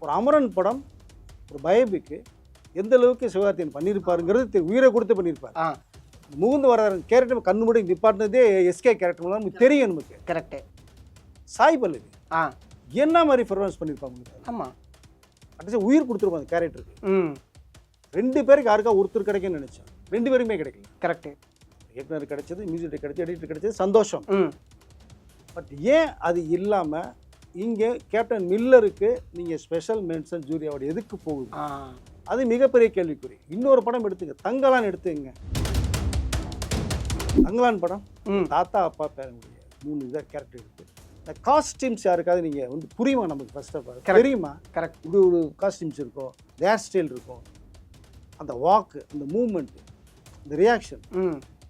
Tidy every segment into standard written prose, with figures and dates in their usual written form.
ஒரு அமரன் படம் ஒரு பயோபிக்கு எந்த அளவுக்கு சிவகார்த்திகேயன் பண்ணியிருப்பாருங்கிறது உயிரை கொடுத்து பண்ணியிருப்பார். முகுந்து வர கேரக்டர் கண்ணு மூடி நிப்பாட்டினதே எஸ்கே கேரக்டர் தான் நமக்கு தெரியும். நமக்கு கரெக்டு. சாய் பல்லவி என்ன மாதிரி பெர்ஃபார்மன்ஸ் பண்ணியிருப்பாங்க. ஆமாம், அட்லீஸ்ட் உயிர் கொடுத்துருப்பாங்க அந்த கேரக்டருக்கு. 2 பேருக்கு யாருக்கா ஒருத்தர் கிடைக்குன்னு நினச்சேன், 2 பேருக்குமே கிடைக்கல. கரெக்டு. இயக்குனர் கிடைச்சது, மியூசிக் கிடைச்சது, எடிட்டர் கிடைச்சது, சந்தோஷம். பட் ஏன் அது இல்லாமல் இங்கே கேப்டன் மில்லருக்கு நீங்கள் ஸ்பெஷல் மென்ஷன் ஜூரி அவார்டு எதுக்கு போகுது? அது மிகப்பெரிய கேள்விக்குறி. இன்னொரு படம் எடுத்துங்க, தங்கலான் எடுத்துங்க. தங்கலான் படம் தாத்தா அப்பா பேரனுடைய 3 இதாக கேரக்டர் இருக்குது. இந்த காஸ்டியூம்ஸ் யாருக்காவது நீங்கள் வந்து புரியுமா? நமக்கு ஃபர்ஸ்ட் ஆஃப் ஆல் தெரியுமா? கரெக்ட். இப்படி ஒரு காஸ்டியூம்ஸ் இருக்கும், ஹேர் ஸ்டைல் இருக்கும், அந்த வாக்கு, இந்த மூவ்மெண்ட்டு, இந்த ரியாக்ஷன்,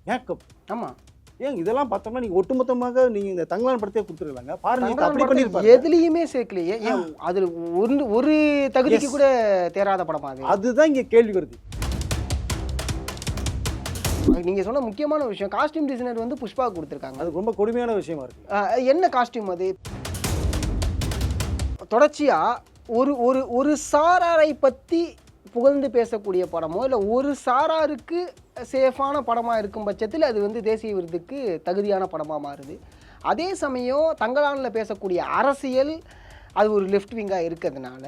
மேக்கப். ஆமாம். ஏன் இதெல்லாம் பார்த்தோம்னா நீங்கள் ஒட்டுமொத்தமாக நீங்கள் இந்த தங்கலான் படத்தையே கொடுத்துருக்கலாங்க. பாருங்க, அப்படி பண்ணியிருப்பாங்க. எதுலேயுமே சேர்க்கலையே. ஏன் அதில் ஒரு தகுதிக்கு கூட தேராத படமா அது? அதுதான் இங்கே கேள்வி வருது. நீங்கள் சொன்ன முக்கியமான விஷயம், காஸ்டியூம் டிசைனர் வந்து புஷ்பா கொடுத்துருக்காங்க. அது ரொம்ப கொடுமையான விஷயமா இருக்குது. என்ன காஸ்டியூம் அது? தொடர்ச்சியாக ஒரு ஒரு ஒரு சாராரை பற்றி புகழ்ந்து பேசக்கூடிய படமோ இல்லை ஒரு சாராருக்கு சேஃபான படமாக இருக்கும் பட்சத்தில் அது வந்து தேசிய விருதுக்கு தகுதியான படமாக மாறுது. அதே சமயம் தங்கலானில் பேசக்கூடிய அரசியல் அது ஒரு லெஃப்ட் விங்காக இருக்கிறதுனால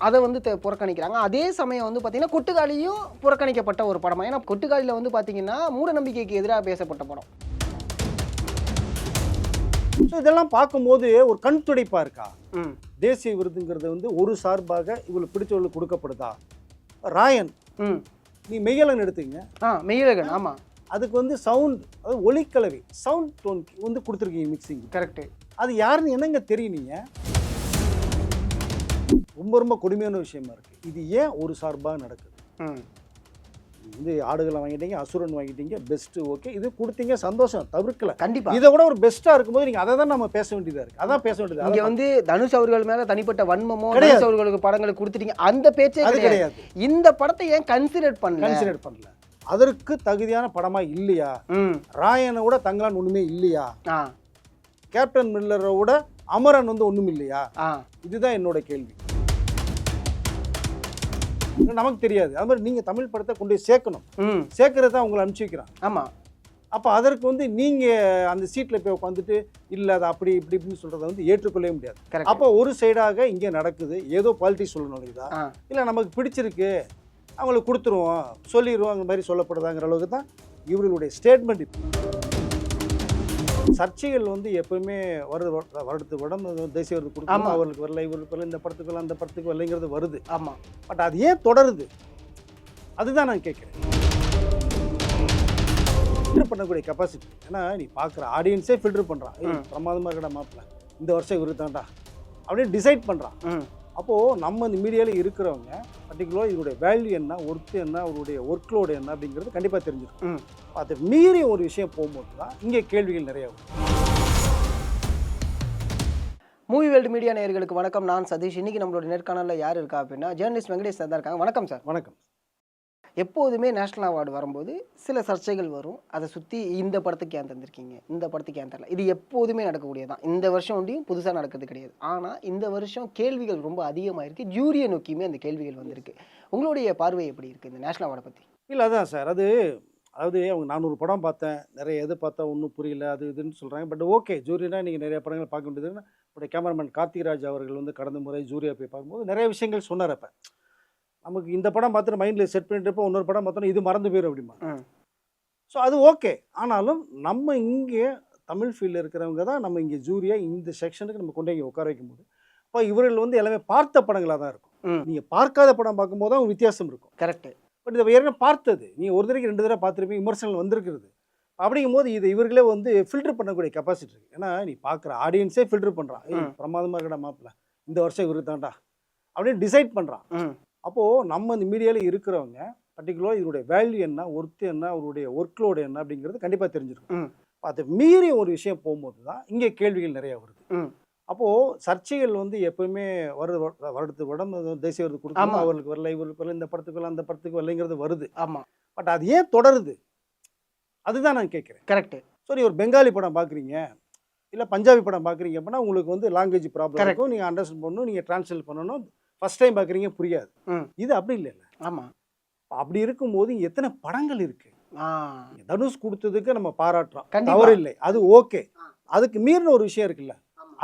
அதை வந்து புறக்கணிக்கிறாங்க. அதே சமயம் வந்து பார்த்திங்கன்னா கொட்டுக்காளியும் புறக்கணிக்கப்பட்ட ஒரு படமாக. ஏன்னா கொட்டுக்காளியில் வந்து பார்த்திங்கன்னா மூட நம்பிக்கைக்கு எதிராக பேசப்பட்ட படம். இதெல்லாம் பார்க்கும்போது ஒரு கண் துடைப்பாக இருக்கா? தேசிய விருதுங்கிறது வந்து ஒரு சார்பாக இவங்களுக்கு பிடிச்சவர்களுக்கு கொடுக்கப்படுதா? ராயன், நீ மெய்யழகன் எடுத்தீங்க. மெய்யழகன். ஆமாம். அதுக்கு வந்து சவுண்ட், அதாவது ஒலிக்கலவை, சவுண்ட் டோன் வந்து கொடுத்துருக்கீங்க, மிக்சிங். கரெக்டு. அது யாருன்னு என்னங்க தெரியும்? நீங்கள் ரொம்ப ரொம்ப கொடுமையான விஷயமா இருக்குது. இது ஏன் ஒரு சார்பாக நடக்குது? வந்து ஆடுகளை வாங்கிட்டீங்க, அசுரன் வாங்கிட்டீங்க, பெஸ்ட்டு, ஓகே, இது கொடுத்தீங்க, சந்தோஷம், தவிர்க்கல. கண்டிப்பாக இதை விட ஒரு பெஸ்ட்டாக இருக்கும்போது நீங்கள் அதை தான் நம்ம பேச வேண்டியதாக இருக்குது. அதான் பேச வேண்டியது. இங்கே வந்து தனுஷ் அவர்கள் மேலே தனிப்பட்ட வன்மமோ, தனுஷ் அவர்களுக்கு படங்களை கொடுத்துட்டீங்க, அந்த பேச்சே கிடையாது. இந்த படத்தை ஏன் கன்சிடர் பண்ணல? அதற்கு தகுதியான படமாக இல்லையா? ராயனை விட தங்கலான் ஒன்றுமே இல்லையா? கேப்டன் மில்லரை விட அமரன் வந்து ஒன்றும் இல்லையா? இதுதான் என்னோட கேள்வி. நமக்கு தெரியாது. அது மாதிரி நீங்கள் தமிழ் படத்தை கொண்டு போய் சேர்க்கணும். சேர்க்கறது தான் உங்களை அனுப்பிச்சி வைக்கிறான். ஆமாம். அப்போ அதற்கு வந்து நீங்கள் அந்த சீட்டில் போய் உட்காந்துட்டு இல்லை அது அப்படி இப்படி இப்படின்னு சொல்கிறத வந்து ஏற்றுக்கொள்ளவே முடியாது. அப்போ ஒரு சைடாக இங்கே நடக்குது, ஏதோ பாலிட்டிக்ஸ் சொல்லணும் இதா, இல்லை நமக்கு பிடிச்சிருக்கு அவங்களுக்கு கொடுத்துருவோம், சொல்லிடுவோம், அந்த மாதிரி சொல்லப்படுதாங்கிற அளவுக்கு தான் இவர்களுடைய ஸ்டேட்மெண்ட். சர்ச்சைகள் வந்து எப்பவுமே வருடத்துக்கு வருடம் தேசிய விருது கொடுக்கணும், அவர்களுக்கு வரல, இவருக்கு வரல, இந்த படத்துக்கு வரல, அந்த படத்துக்கு வரலைங்கிறது வருது. ஆமாம். பட் அது ஏன் தொடருது? அதுதான் நான் கேட்குறேன். ஃபில்டர் பண்ணக்கூடிய கெப்பாசிட்டி. ஏன்னா நீ பார்க்குற ஆடியன்ஸே ஃபில்டர் பண்ணுறான். பிரமாதமாக இருக்கடா மாப்பிள்ள, இந்த வருஷம் இவரு தான்டா அப்படின்னு டிசைட் பண்ணுறான். அப்போது நம்ம இந்த மீடியாவில் இருக்கிறவங்க பர்டிகுலராக இதனுடைய வேல்யூ என்ன, ஒர்த்து என்ன, அவருடைய ஒர்க்லோடு என்ன அப்படிங்கிறது கண்டிப்பாக தெரிஞ்சிருக்கும். அதை மீறி ஒரு விஷயம் போகும்போது தான் இங்கே கேள்விகள் நிறையா வரும். மூவி வேர்ல்டு மீடியா நேயர்களுக்கு வணக்கம். நான் சதீஷ். இன்றைக்கி நம்மளோட நேர்காணலில் யார் இருக்கா அப்படின்னா ஜேர்னலிஸ்ட் வெங்கடேஷ் சார் தான் இருக்காங்க. வணக்கம் சார். வணக்கம். எப்போதுமே நேஷ்னல் அவார்டு வரும்போது சில சர்ச்சைகள் வரும். அதை சுற்றி இந்த படத்துக்கு ஏன் தந்திருக்கீங்க, இந்த படத்துக்கு ஏன் தரல, இது எப்போதுமே நடக்கக்கூடியதான். இந்த வருஷம் ஒன்றையும் புதுசாக நடக்கிறது கிடையாது. ஆனால் இந்த வருஷம் கேள்விகள் ரொம்ப அதிகமாக இருக்குது. ஜூரியை நோக்கியுமே அந்த கேள்விகள் வந்திருக்கு. உங்களுடைய பார்வை எப்படி இருக்குது இந்த நேஷ்னல் அவார்டை பற்றி? இல்லை, அதான் சார், அதாவது அவங்க 400 படம் பார்த்தேன், நிறைய எது பார்த்தா ஒன்றும் புரியல, அது இதுன்னு சொல்கிறாங்க. பட் ஓகே, ஜூரினா நீங்கள் நிறைய படங்கள் பார்க்க வேண்டியதுன்னு உடைய கேமராமேன் கார்த்திகராஜ் அவர்கள் வந்து கடந்த முறை ஜூரியை போய் பார்க்கும்போது நிறைய விஷயங்கள் சொன்னார். அப்போ நமக்கு இந்த படம் பார்த்துட்டு மைண்டில் செட் பண்ணிட்டுப்போ இன்னொரு படம் பார்த்தோன்னா இது மறந்து போயிடும் அப்படிமா. ஸோ அது ஓகே. ஆனாலும் நம்ம இங்கே தமிழ் ஃபீல்டில் இருக்கிறவங்க தான் நம்ம இங்கே ஜூரியாக இந்த செக்ஷனுக்கு நம்ம கொண்டு இங்கே உட்கார வைக்கும்போது இப்போ இவர்கள் வந்து எல்லாமே பார்த்த படங்களாக தான் இருக்கும். நீங்கள் பார்க்காத படம் பார்க்கும்போது தான் வித்தியாசம் இருக்கும். கரெக்டு. பட் இதை ஏற்கனவே பார்த்தது நீங்கள் ஒரு தடவைக்கு 2 தடவை பார்த்துருப்பீங்க, விமர்சனங்கள் வந்திருக்கிறது. அப்படிங்கும்போது இது இவர்களே வந்து ஃபில்டர் பண்ணக்கூடிய கெப்பாசிட்டி இருக்குது. ஏன்னா நீ பார்க்குற ஆடியன்ஸே ஃபில்டர் பண்ணுறான். பிரமாதமாக இருக்கடா மாப்பிள்ள, இந்த வருஷம் இவரு தான்டா அப்படின்னு டிசைட் பண்ணுறான். அப்போது நம்ம இந்த மீடியாவில் இருக்கிறவங்க பர்டிகுலராக இதனுடைய வேல்யூ என்ன, ஒர்த்து என்ன, அவருடைய ஒர்க்லோடு என்ன அப்படிங்கிறது கண்டிப்பாக தெரிஞ்சிருக்கும். அதை மீறி ஒரு விஷயம் போகும்போது தான் இங்கே கேள்விகள் நிறையா வருது. அப்போது சர்ச்சைகள் வந்து எப்பவுமே வருடத்துக்கு வருடம் தேசிய விருது கொடுக்கணும், அவர்களுக்கு வரல, இவருக்கு வரல, இந்த படத்துக்கு வரல, அந்த படத்துக்கு வரலைங்கிறது வருது. ஆமாம். பட் அது ஏன் தொடருது? அதுதான் நான் கேட்குறேன். கரெக்டு. ஸோ நீ ஒரு பெங்காலி படம் பார்க்குறீங்க, இல்லை பஞ்சாபி படம் பார்க்குறீங்க அப்படின்னா உங்களுக்கு வந்து லாங்குவேஜ் ப்ராப்ளம் இருக்கும். நீங்கள் அண்டர்ஸ்டாண்ட் பண்ணணும், நீங்கள் ட்ரான்ஸ்லேட் பண்ணணும், ஃபர்ஸ்ட் டைம் பார்க்குறீங்க புரியாது. ம். இது அப்படி இல்லைல்ல. ஆமா. அப்படி இருக்கும்போது எத்தனை படங்கள் இருக்கு. ஆ. தனுஷ் கொடுத்ததுக்கு நம்ம பாராட்டுறோம், கண்டிப்பா. தவறு இல்லை, அது ஓகே. அதுக்கு மீறின ஒரு விஷயம் இருக்குல்ல,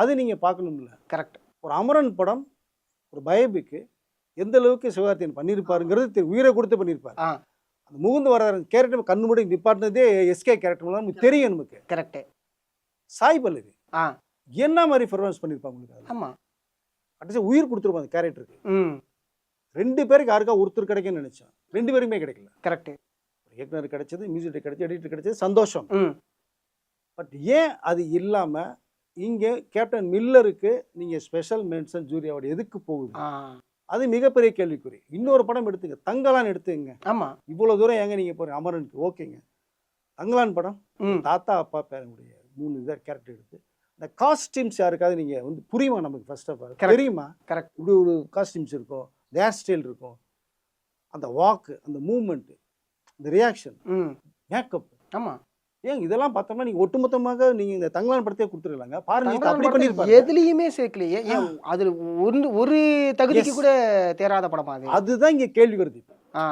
அது நீங்க பார்க்கணும்ல. கரெக்ட். ஒரு அமரன் படம், ஒரு பயோபிக்கு எந்த அளவுக்கு சிவகார்த்தியன் பண்ணியிருப்பாருங்கிறது உயிரை கொடுத்து பண்ணியிருப்பாரு. ஆ. அந்த முகுந்து வர கேரக்டர் கண்ணு மூடி நிப்பாட்டினதே எஸ்கே கேரக்டர் நமக்கு தெரியும். நமக்கு கரெக்ட். சாய் பல்லவி ஆ. என்ன மாதிரி பெர்ஃபார்மன்ஸ் பண்ணியிருப்பாங்க உங்களுக்கு. ஆமா. கடைசி உயிர் கொடுத்துருப்பாங்க அந்த கேரக்டருக்கு. ம். 2 பேருக்கு யாருக்கா ஒருத்தர் கிடைக்கும்னு நினைச்சோம், 2 பேருக்குமே கிடைக்கல. கரெக்ட். இயக்குனர் கிடைச்சது, மியூசிக் கிடைச்சது, எடிட்டர் கிடைச்சது, சந்தோஷம். ம். பட் ஏன் அது இல்லாம இங்க கேப்டன் மில்லருக்கு நீங்க ஸ்பெஷல் மென்ஷன் ஜூரி அவார்டு எதுக்கு போகுது? ஆ. அது மிகப்பெரிய கேள்விக்குறி. இன்னொரு படம் எடுத்துங்க, தங்கலான் எடுத்துங்க. ஆமா. இவ்வளவு தூரம் ஏங்க நீங்க போறீங்க அமரனுக்கு? ஓகேங்க, தங்கலான் படம் ம். தாத்தா அப்பா பேரனுடைய 3 இதாக கேரக்டர் எடுத்து இந்த காஸ்டியூம்ஸ் யாருக்காவது நீங்க வந்து புரியுமா நமக்கு? First of all Correct. தெரியுமா? கரெக்ட். இப்படி ஒரு காஸ்டியூம்ஸ் இருக்கும், ஹேர் ஸ்டைல் இருக்கும், அந்த வாக்கு, அந்த மூவ்மெண்ட், இந்த ரியாக்ஷன், ம். மேக்கப். ஆமா. ஏன் இதெல்லாம் பார்த்தோம்னா நீங்க ஒட்டுமொத்தமாக நீங்க இந்த தங்கலான் படத்தையே கொடுத்துருக்கலாங்க. பாருங்க, இப்ப அப்படி தங்கலான் பண்ணிருப்பாரு. எதுலயுமே சேர்க்கலையே. ஏன் அதுல ஒரு தகுதிக்கு Yes. கூட தேராத படமா அது? அதுதான் இங்க கேள்வி வருது. ஆ.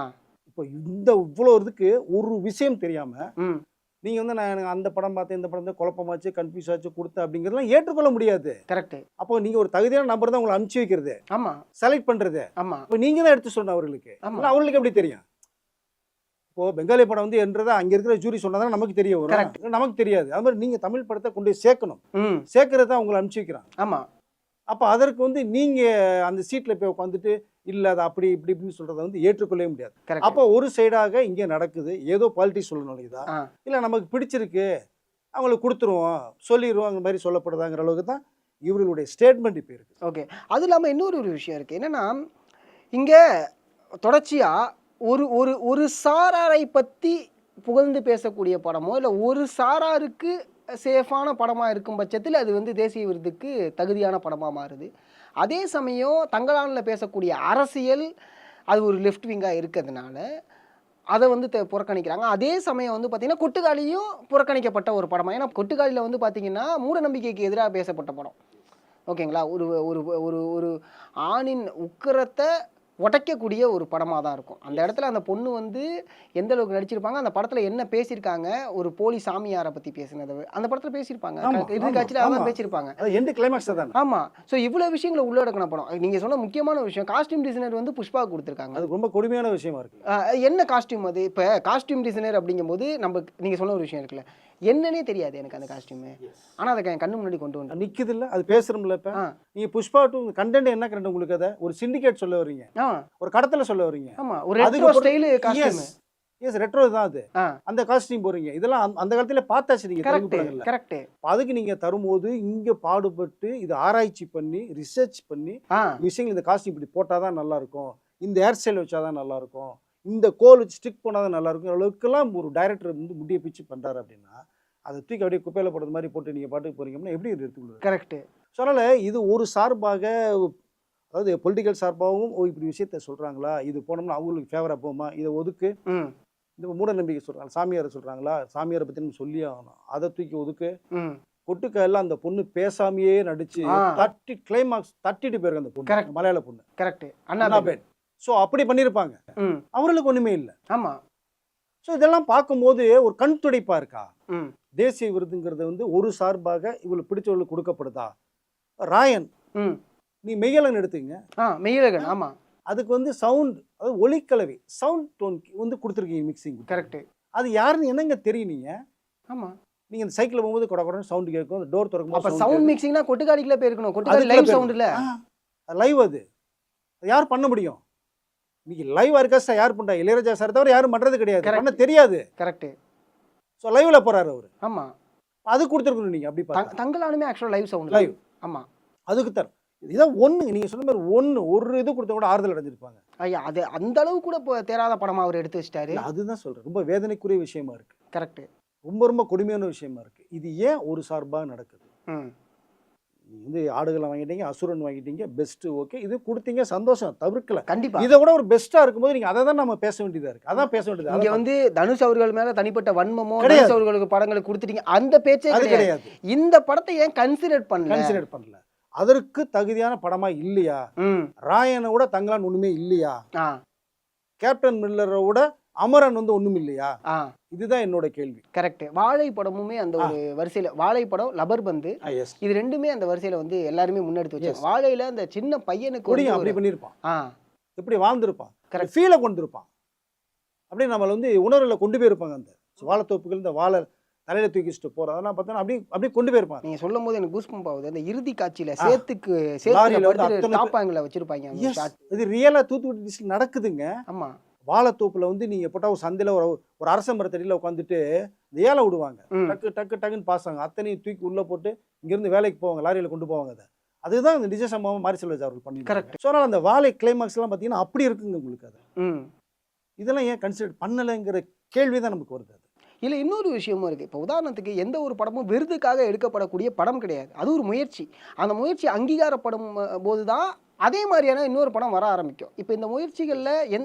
இப்போ இந்த இவ்வளோ இதுக்கு ஒரு விஷயம் தெரியாம ம். நீங்க வந்து நான் எனக்கு அந்த படம் பார்த்தேன், இந்த படம் தான் குழப்பமாச்சு, கன்ஃபியூஸ் ஆச்சு, கொடுத்தேன் அப்படிங்கிறதெல்லாம் ஏற்றுக்கொள்ள முடியாது. கரெக்ட். அப்போ நீங்க ஒரு தகுதியான நபர் தான் உங்களை அனுப்பிச்சு வைக்கிறது, ஆமா. செலக்ட் பண்றது. ஆமா. இப்போ நீங்க தான் எடுத்து சொன்ன அவர்களுக்கு. ஆமா. இல்ல அவங்களுக்கு எப்படி தெரியும்? இப்போ பெங்காலி படம் வந்து என்றதை அங்க இருக்கிற ஜூரி சொன்னதான் நமக்கு தெரிய வரும், இல்ல நமக்கு தெரியாது. அது மாதிரி நீங்க தமிழ் படத்தை கொண்டு போய் சேர்க்கணும், ம். சேர்க்கறது தான் உங்களை அனுப்பிச்சு வைக்கிறாங்க. ஆமா. அப்போ அதற்கு வந்து நீங்க அந்த சீட்ல போய் உட்காந்துட்டு இல்ல அது அப்படி இப்படி இப்படின்னு சொல்றதை வந்து ஏற்றுக்கொள்ளவே முடியாது. கரெக்ட். அப்போ ஒரு சைடாக இங்கே நடக்குது, ஏதோ பாலிட்டிக்ஸ் சொல்லணும் இதா ஆ. இல்லை நமக்கு பிடிச்சிருக்கு அவங்களுக்கு கொடுத்துருவோம் சொல்லிடுவோம் அந்த மாதிரி சொல்லப்படுதாங்கிற அளவுக்கு தான் இவர்களுடைய ஸ்டேட்மெண்ட் இப்போ இருக்கு. ஓகே. அது இல்லாமல் இன்னொரு விஷயம் இருக்குது. என்னென்னா இங்க தொடர்ச்சியாக ஒரு ஒரு ஒரு சாராரை பற்றி புகழ்ந்து பேசக்கூடிய படமோ இல்லை ஒரு சாராருக்கு சேஃபான படமாக இருக்கும் பட்சத்தில் அது வந்து தேசிய விருதுக்கு தகுதியான படமாக மாறுது. அதே சமயம் தங்கலானில் பேசக்கூடிய அரசியல் அது ஒரு லெஃப்ட் விங்காக இருக்கிறதுனால அதை வந்து புறக்கணிக்கிறாங்க. அதே சமயம் வந்து பார்த்திங்கன்னா கொட்டுக்காளியும் புறக்கணிக்கப்பட்ட ஒரு படமாக. ஏன்னா கொட்டுக்காளியில் வந்து பார்த்திங்கன்னா மூட நம்பிக்கைக்கு எதிராக பேசப்பட்ட படம். ஓகேங்களா? ஒரு ஒரு ஒரு ஒரு ஆணின் உக்கிரத்தை உடைக்கக்கூடிய ஒரு படமாக தான் இருக்கும். அந்த இடத்துல அந்த பொண்ணு வந்து எந்த அளவுக்கு நடிச்சிருப்பாங்க, அந்த படத்தில் என்ன பேசியிருக்காங்க, ஒரு போலி சாமியாரை பற்றி பேசினதை அந்த படத்தில் பேசியிருப்பாங்க, இறுதி காட்சியில் அதான் பேசியிருப்பாங்க. எண்ட் கிளைமாக்ஸ் தான். ஆமாம். ஸோ இவ்வளோ விஷயங்களை உள்ளடக்கின படம். நீங்கள் சொன்ன முக்கியமான ஒரு விஷயம், காஸ்டியூம் டிசைனர் வந்து புஷ்பா கொடுத்துருக்காங்க. அது ரொம்ப கொடுமையான விஷயமா இருக்கு. என்ன காஸ்டியூம் அது? இப்போ காஸ்டியூம் டிசைனர் அப்படிங்கும்போது நம்ம நீங்கள் சொன்ன ஒரு விஷயம் இருக்குல்ல, என்னன்னே தெரியாது எனக்கு அந்த காஸ்டியூமு, ஆனால் அதை என் கண்ணு முன்னாடி கொண்டு வந்து நிற்குது இல்லை, அது பேசுகிறோம்ல. இப்போ நீங்கள் புஷ்பா டூ கண்டென்ட் என்ன கண்டென்ட் உங்களுக்கு? அதை ஒரு சிண்டிகேட் சொல்ல வரீங்க, ஒரு கடத்தல சொல்ல வரீங்க. ஆமாம், ஒரு retro style costume. Yes, retro தான் அது. அந்த காஸ்டியூம் போறீங்க, இதெல்லாம் அந்த காலத்துல பார்த்தாச்சு நீங்க. கரெக்ட். அதுக்கு நீங்க தரும்போது இங்க பாடுபட்டு இது ஆராய்ச்சி பண்ணி ரிசர்ச் பண்ணி விஷயங்கள், இந்த காஸ்டியூம் இப்படி போட்டாதான் நல்லா இருக்கும், இந்த ஹேர் ஸ்டைல் வச்சாதான் நல்லா இருக்கும், இந்த கோல் வச்சு ஸ்டிக் பண்ணாதான் நல்லா இருக்கும் அளவுக்குலாம் ஒரு டைரக்டர் வந்து முடிய பிச்சு பண்றாரு அப்படின்னா அதை தூக்கி அப்படியே குப்பையில போடுறது மாதிரி போட்டு நீங்க பாட்டுக்கு போறீங்கன்னா எப்படி எடுத்துக்கொள்ளுது? கரெக்ட். ஸோ அதனால இது ஒரு சார்பாக, அதாவது பொலிட்டிக்கல் சார்பாகவும் இப்படி விஷயத்த சொல்றாங்களா, இது போனோம்னா அவங்களுக்கு ஃபேவரா போமா, இதை ஒதுக்கு, இந்த மூட நம்பிக்கை சொல்றாங்க, சாமியாரை சொல்றாங்களா, சாமியாரை பத்தி நம்ம சொல்லி ஆகணும், அதை தூக்கி ஒதுக்கு. கொட்டுக்காயெல்லாம் அந்த பொண்ணு பேசாமையே நடிச்சு கிளைமாக்ஸ் தட்டிட்டு போயிருக்க அந்த பொண்ணு, மலையாள பொண்ணு. கரெக்ட். அண்ணாபேன். ஸோ அப்படி பண்ணியிருப்பாங்க, அவர்களுக்கு ஒண்ணுமே இல்லை. ஆமா. ஸோ இதெல்லாம் பார்க்கும்போது ஒரு கண் துடைப்பா இருக்கா? தேசிய விருதுங்கிறது வந்து ஒரு சார்பாக இவங்களுக்கு பிடிச்சவர்களுக்கு கொடுக்கப்படுதா? ராயன், நீ மெய்யழகன் எடுத்துங்க. மெய்யழகன். ஆமா. அதுக்கு வந்து சவுண்ட், அதாவது ஒலிக்கலவை, சவுண்ட் டோன் வந்து கொடுத்துருக்கீங்க, மிக்சிங். கரெக்ட். அது யாருன்னு என்னங்க தெரியும் நீங்க? ஆமா. நீங்க இந்த சைக்கிள் போகும்போது கொட கொடன்னு சவுண்ட் கேட்கும், அந்த டோர் திறக்கும். அப்ப சவுண்ட் மிக்சிங்னா கொட்டுக்காடிக்குள்ள போயிருக்கணும். கொட்டுக்காடி லைவ் சவுண்ட் இல்ல, லைவ். அது யார் பண்ண முடியும்? இன்னைக்கு லைவ் ஆர்கெஸ்ட்ரா யார் பண்றா? இளையராஜா சார் தவிர யாரும் பண்றது கிடையாது, பண்ண தெரியாது. கரெக்ட். ஸோ லைவ்ல போறாரு அவரு. ஆமா. அது கொடுத்துருக்கணும் நீங்க. அப்படி பார்த்தா தங்கலானுமே ஆக்சுவலா லைவ் சவுண்ட். லைவ். ஆமா. அதுக்கு தர இதான் ஒன்று, நீங்க சொன்ன மாதிரி ஒரு இது கொடுத்தா கூட ஆறுதல் அடைஞ்சிருப்பாங்க. ஐயா, அது அந்த அளவு கூட தேராத படமா அவர் எடுத்து வச்சிட்டாரு. அதுதான் சொல்றேன், ரொம்ப வேதனைக்குரிய விஷயமா இருக்கு. கரெக்ட். ரொம்ப கொடுமையான விஷயமா இருக்கு. இது ஏன் ஒரு சார்பாக நடக்குது? நீங்க வந்து ஆடுகளை வாங்கிட்டீங்க, அசுரன் வாங்கிட்டீங்க, பெஸ்ட், ஓகே, இது கொடுத்தீங்க, சந்தோஷம், தவிர்க்கல. கண்டிப்பா. இதை விட ஒரு பெஸ்டா இருக்கும்போது நீங்க அதை தான் நம்ம பேச வேண்டியதா இருக்கு. அதான் பேச வேண்டியது. இங்க வந்து தனுஷ் அவர்கள் மேல தனிப்பட்ட வன்மமோ, தனுஷ் அவர்களுக்கு படங்களை கொடுத்துட்டீங்க, அந்த பேச்சே கிடையாது. இந்த படத்தை ஏன் கன்சிடர் பண்ணல? அதற்கு தகுதியான படமா இல்லையா? ராயனை விட தங்கலான் ஒண்ணுமே இல்லையா? கேப்டன் மில்லரை விட அமரன் வந்து ஒண்ணும் இல்லையா? இதுதான் என்னோட கேள்வி. கரெக்ட். வாழை படமுமே அந்த ஒரு வரிசையில, வாழை படம், லப்பர் பந்து, இது ரெண்டுமே அந்த வரிசையில வந்து எல்லாருமே முன்னெடுத்து வச்சாங்க. வாழையில அந்த சின்ன பையனுக்கு அப்படி பண்ணிருப்பான், எப்படி வாழ்ந்திருப்பான், ஃபீலை கொண்டிருப்பான், அப்படியே நம்மள வந்து உணர்வுல கொண்டு போயிருப்பாங்க. அந்த வாழைத்தோப்புகள் இந்த வாழை தலையில தூக்கிட்டு போற அதெல்லாம் பார்த்தா அப்படியே கொண்டு போயிருப்பாங்க. நீங்க சொல்லும் போது எனக்கு கூஸ்பம்ப் ஆகுது. அந்த இறுதி காட்சியில சேத்துக்கு டாப்பாங்களை வச்சிருப்பாங்க. இது ரியலா தூத்துக்குடி டிஸ்ட்ரிக்ட் நடக்குதுங்க. ஆமா, வாழைத்தோப்புல வந்து நீங்க போட்டா ஒரு சந்தையில ஒரு அரச மரத்தடியில உட்காந்துட்டு ஏலை விடுவாங்க, டக்கு டக்கு டக்குன்னு பாசாங்க, அத்தனையும் தூக்கி உள்ள போட்டு இங்கிருந்து வேலைக்கு போவாங்க, லாரியில கொண்டு போவாங்க. அதுதான் இந்த நிஜ சம்பவம் மாரி செல்வராஜ் அவர்கள் பண்ணி. ஸோ அந்த வாழை கிளைமாக்ஸ் எல்லாம் பார்த்தீங்கன்னா அப்படி இருக்குங்க உங்களுக்கு. அது இதெல்லாம் ஏன் கன்சிடர் பண்ணலைங்கிற கேள்வி தான் நமக்கு வருது. இல்லை, இன்னொரு விஷயமும் இருக்குது. இப்போ உதாரணத்துக்கு எந்த ஒரு படமும் விருதுக்காக எடுக்கப்படக்கூடிய படம் கிடையாது. அது ஒரு முயற்சி. அந்த முயற்சி அங்கீகாரப்படும் போது தான் அதே மாதிரியான இன்னொரு படம் வர ஆரம்பிக்கும். இப்போ இந்த முயற்சிகளில்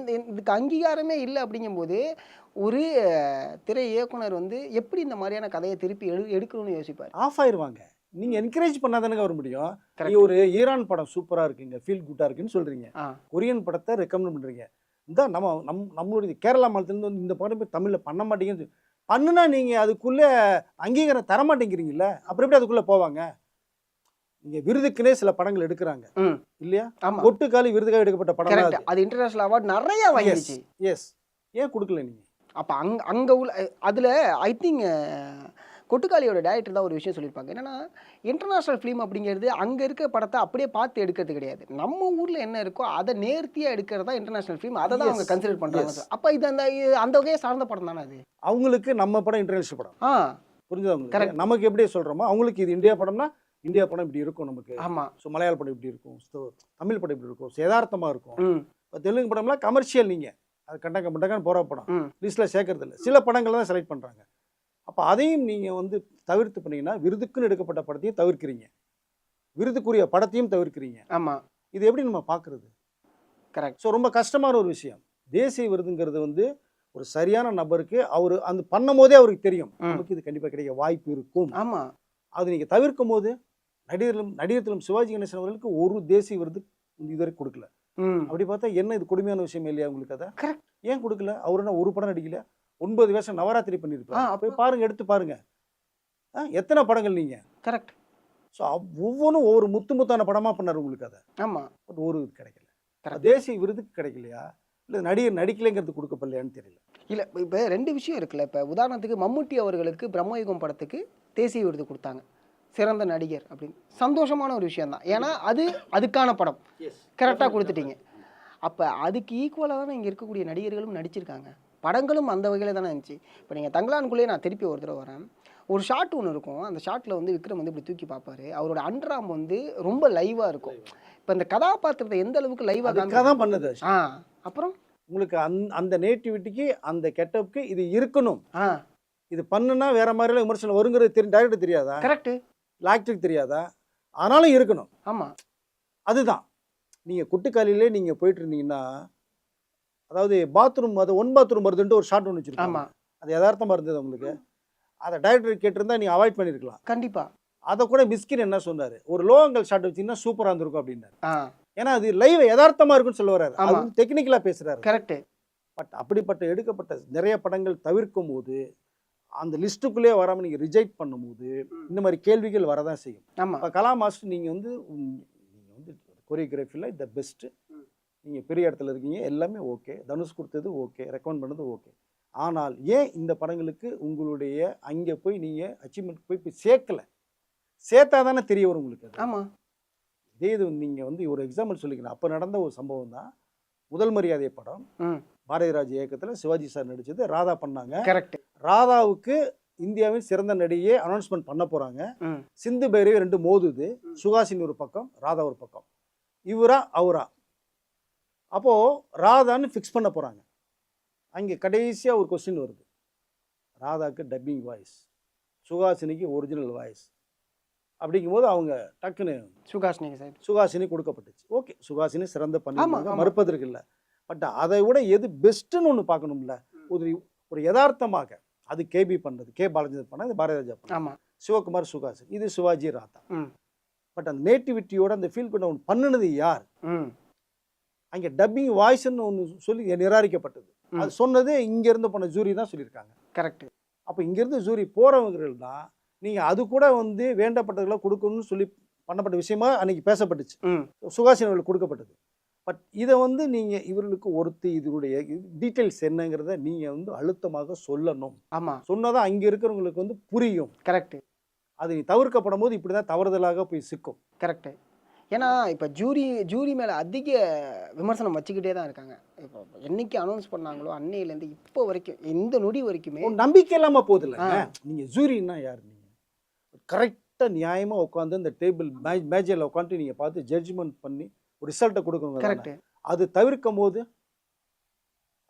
இதுக்கு அங்கீகாரமே இல்லை அப்படிங்கும்போது ஒரு திரை இயக்குனர் வந்து எப்படி இந்த மாதிரியான கதையை திருப்பி எடுக்கணும்னு யோசிப்பார். ஆஃப் ஆயிடுவாங்க. நீங்கள் என்கரேஜ் பண்ணாதானுங்க வர முடியும். ஒரு ஈரான் படம் சூப்பராக இருக்குங்க, ஃபீல் குட்டாக இருக்குன்னு சொல்கிறீங்க, கொரியன் படத்தை ரெக்கமெண்ட் பண்ணுறீங்க. இந்த நம்மளுடைய கேரளா மாநிலத்துலேருந்து வந்து இந்த படம் போய் தமிழில் பண்ண மாட்டேங்குன்னு பண்ணுனா நீங்கள் அதுக்குள்ளே அங்கீகாரம் தர மாட்டேங்கிறீங்கள, அப்புறம் எப்படி அதுக்குள்ளே போவாங்க? நீங்கள் விருதுக்குனே சில படங்கள் எடுக்கிறாங்க இல்லையா? ஒட்டுக்காலி விருதுக்காக எடுக்கப்பட்ட படம் அது இன்டர்நேஷனல் அவார்டு நிறைய வாங்கிடுச்சு. எஸ், ஏன் கொடுக்கல நீங்கள்? அப்போ அங்கே உள்ள அதில் ஐ திங்க் கொட்டுக்காளியோட டைரக்டர் தான் ஒரு விஷயம் சொல்லியிருப்பாங்க. என்னன்னா, இன்டர்நேஷனல் ஃபிலிம் அப்படிங்கிறது அங்கே இருக்க படத்தை அப்படியே பார்த்து எடுக்கிறது கிடையாது. நம்ம ஊரில் என்ன இருக்கோ அதை நேர்த்தியாக எடுக்கிறது தான் இன்டர்நேஷனல் ஃபிலிம். அதை தான் அவங்க கன்சிடர் பண்ணுறாங்க. அப்போ இது அந்த வகையை சார்ந்த படம் தானே அது. அவங்களுக்கு நம்ம படம் இன்டர்நேஷனல் படம். புரிஞ்சுது? கரெக்ட். நமக்கு எப்படி சொல்கிறோமோ அவங்களுக்கு இது இந்தியா படம்னா இந்தியா படம் இப்படி இருக்கும் நமக்கு. ஆமாம். ஸோ மலையாள படம் இப்படி இருக்கும், தமிழ் படம் இப்படி இருக்கும், யதார்த்தமாக இருக்கும். இப்போ தெலுங்கு படம்லாம் கமர்ஷியல், நீங்கள் அது கண்டங்கன்னு போகிற படம் லிஸ்ட்டில் சேர்க்கறது இல்லை. சில படங்கள் தான் செலக்ட் பண்ணுறாங்க. அப்போ அதையும் நீங்கள் வந்து தவிர்த்து பண்ணீங்கன்னா விருதுக்குன்னு எடுக்கப்பட்ட படத்தையும் தவிர்க்கிறீங்க, விருதுக்குரிய படத்தையும் தவிர்க்கிறீங்க. ஆமாம். இது எப்படி நம்ம பார்க்குறது? கரெக்ட். ஸோ ரொம்ப கஷ்டமான ஒரு விஷயம். தேசிய விருதுங்கிறது வந்து ஒரு சரியான நபருக்கு அவர் அந்த பண்ணும் போதே அவருக்கு தெரியும் நமக்கு இது கண்டிப்பாக கிடைக்க வாய்ப்பு இருக்கும். ஆமாம். அது நீங்கள் தவிர்க்கும் போது நடிகர்களும் சிவாஜி கணேசன் அவர்களுக்கு ஒரு தேசிய விருது இதுவரைக்கும் கொடுக்கல. அப்படி பார்த்தா என்ன இது கொடுமையான விஷயம் இல்லையா உங்களுக்கு? அதை ஏன் கொடுக்கல? அவருன்னா ஒரு படம் நடிக்கல, 9 வருஷம் நவராத்திரி பண்ணியிருப்பாங்க. போய் பாருங்க, எடுத்து பாருங்க, எத்தனை படங்கள் நீங்க. கரெக்ட். ஸோ ஒவ்வொன்றும் ஒவ்வொரு முத்தான படமா பண்ணார் உங்களுக்கு. அதை ஆமாம், பட் ஒரு இது கிடைக்கல. தேசிய விருதுக்கு கிடைக்கலையா, இல்லை நடிகர் நடிக்கலைங்கிறது கொடுக்கப்படலையான்னு தெரியல. இல்லை, இப்போ 2 விஷயம் இருக்குல்ல. இப்போ உதாரணத்துக்கு மம்முட்டி அவர்களுக்கு பிரம்மயுகம் படத்துக்கு தேசிய விருது கொடுத்தாங்க, சிறந்த நடிகர் அப்படின்னு. சந்தோஷமான ஒரு விஷயம் தான். ஏன்னா அதுக்கான படம் கரெக்டாக கொடுத்துட்டீங்க. அப்போ அதுக்கு ஈக்குவலாக தானே இங்கே இருக்கக்கூடிய நடிகர்களும் நடிச்சிருக்காங்க, படங்களும் அந்த வகையில் தானே இருந்துச்சு. இப்போ நீங்கள் தங்கலானுக்குள்ளேயே நான் திருப்பி ஒரு தடவை வரேன். ஒரு ஷாட் ஒன்று இருக்கும், அந்த ஷாட்டில் வந்து விக்ரம் வந்து இப்படி தூக்கி பார்ப்பாரு, அவரோட அண்டராம் வந்து ரொம்ப லைவாக இருக்கும். இப்போ இந்த கதாபாத்திரத்தை எந்த அளவுக்கு லைவாக தான் பண்ணுது. அப்புறம் உங்களுக்கு அந்த நேட்டிவிட்டிக்கு அந்த கெட்டப்புக்கு இது இருக்கணும். இது பண்ணுனா வேற மாதிரிலாம் விமர்சனம் வருங்கிறது தெரியும். டைரக்டர் தெரியாதா? கரெக்ட். ஆக்டருக்கு தெரியாதா? ஆனாலும் இருக்கணும். ஆமாம், அதுதான். நீங்கள் குட்டுக்காலிலே நீங்கள் போயிட்டு இருந்தீங்கன்னா, அதாவது பாத்ரூம், அது 1 பாத்ரூம் வருதுன்ட்டு ஒரு ஷாட் ஒன்று வச்சுருக்காங்க. ஆமாம், அது யதார்த்தமாக இருந்தது உங்களுக்கு. அதை டைரக்டர் கேட்டிருந்தா நீங்கள் அவாய்ட் பண்ணியிருக்கலாம். கண்டிப்பாக. அதை கூட மிஸ்கின் என்ன சொன்னார், ஒரு லோ ஆங்கிள் ஷாட் வச்சிங்கன்னா சூப்பராக இருந்திருக்கும் அப்படின்னாரு. ஏன்னா அது லைவ் யதார்த்தமாக இருக்குன்னு சொல்ல வர்றாரு, அது டெக்னிக்கலாக பேசுகிறாரு. கரெக்ட். பட் அப்படிப்பட்ட எடுக்கப்பட்ட நிறைய படங்கள் தவிர்க்கும் போது அந்த லிஸ்ட்டுக்குள்ளே வராமல் நீங்கள் ரிஜெக்ட் பண்ணும்போது இந்த மாதிரி கேள்விகள் வரதான் செய்யும். இப்போ கலா மாஸ்டர் நீங்கள் வந்து கொரியோகிராஃபியில் த பெஸ்ட்டு, நீங்கள் பெரிய இடத்துல இருக்கீங்க, எல்லாமே ஓகே, தனுஷ் கொடுத்தது ஓகே, ரெக்கமெண்ட் பண்ணது ஓகே. ஆனால் ஏன் இந்த படங்களுக்கு உங்களுடைய அங்கே போய் நீங்கள் அச்சீவ்மெண்ட் போய் சேர்க்கலை? சேர்த்தா தானே தெரிய வரும் உங்களுக்கு. ஆமாம். இதே இது நீங்கள் வந்து ஒரு எக்ஸாம்பிள் சொல்லிக்கலாம். அப்போ நடந்த ஒரு சம்பவம் தான் முதல் மரியாதை படம். பாரதிராஜ் இயக்கத்தில் சிவாஜி சார் நடித்தது, ராதா பண்ணாங்க. கரெக்ட். ராதாவுக்கு இந்தியாவின் சிறந்த நடிகையை அனௌன்ஸ்மெண்ட் பண்ண போகிறாங்க. சிந்து பைரவி 2 மோதுது, சுகாசினி ஒரு பக்கம், ராதா ஒரு பக்கம், இவரா அவரா. அப்போது ராதான்னு ஃபிக்ஸ் பண்ண போகிறாங்க. அங்கே கடைசியாக ஒரு கொஸ்டின் வருது, ராதாவுக்கு டப்பிங் வாய்ஸ், சுகாசினிக்கு ஒரிஜினல் வாய்ஸ். அப்படிங்கும்போது அவங்க டக்குன்னு சுகாசினி கொடுக்கப்பட்டுச்சு. ஓகே, சுகாசினி சிறந்த பண்ணி மறுப்பதற்கு இல்லை. பட் அதை விட எது பெஸ்ட்டுன்னு ஒன்று பார்க்கணும்ல. ஒரு யதார்த்தமாக அது கேபி பண்ணுறது, கே பாலாஜி பண்ண, இது பாரதிராஜா பண்ண, சிவகுமார் சுகாசினி, இது சிவாஜி ராதா. பட் அந்த நேட்டிவிட்டியோட அந்த ஃபீல் பண்ண ஒன்று பண்ணினது யார்? ம் அங்கே டப்பிங் வாய்ஸ்ன்னு ஒன்று சொல்லி நிராகரிக்கப்பட்டது. அது சொன்னது இங்கேருந்து போன ஜூரி தான் சொல்லியிருக்காங்க. கரெக்ட். அப்போ இங்கேருந்து ஜூரி போகிறவர்கள் தான் நீங்கள் அது கூட வந்து வேண்டப்பட்டதெல்லாம் கொடுக்கணும்னு சொல்லி பண்ணப்பட்ட விஷயமா அன்னைக்கு பேசப்பட்டுச்சு. ம் சுகாசினி அவர்களுக்கு கொடுக்கப்பட்டது. பட் இதை வந்து நீங்கள் இவர்களுக்கு ஒருத்தி இதனுடைய டீட்டெயில்ஸ் என்னங்கிறத நீங்கள் வந்து அழுத்தமாக சொல்லணும். ஆமாம். சொன்னதான் அங்கே இருக்கிறவங்களுக்கு வந்து புரியும். கரெக்ட். அது தவிர்க்கப்படும் போது இப்படி தான் தவறுதலாக போய் சிக்கும். கரெக்டு. ஏன்னா இப்போ ஜூரி மேலே அதிக விமர்சனம் வச்சுக்கிட்டே தான் இருக்காங்க. இப்போ என்னைக்கு அனௌன்ஸ் பண்ணாங்களோ அன்னையிலேருந்து இப்போ வரைக்கும் இந்த நொடி வரைக்குமே நம்பிக்கை இல்லாமல் போகுது இல்லைங்க. நீங்கள் ஜூரின்னா யார்? நீங்கள் கரெக்டாக நியாயமாக உட்காந்து இந்த டேபிள் மேஜரில் உட்காந்து நீங்கள் பார்த்து ஜட்ஜ்மெண்ட் பண்ணி ஒரு ரிசல்ட்டை கொடுக்கணும். கரெக்ட். அது தவிர்க்கும் போது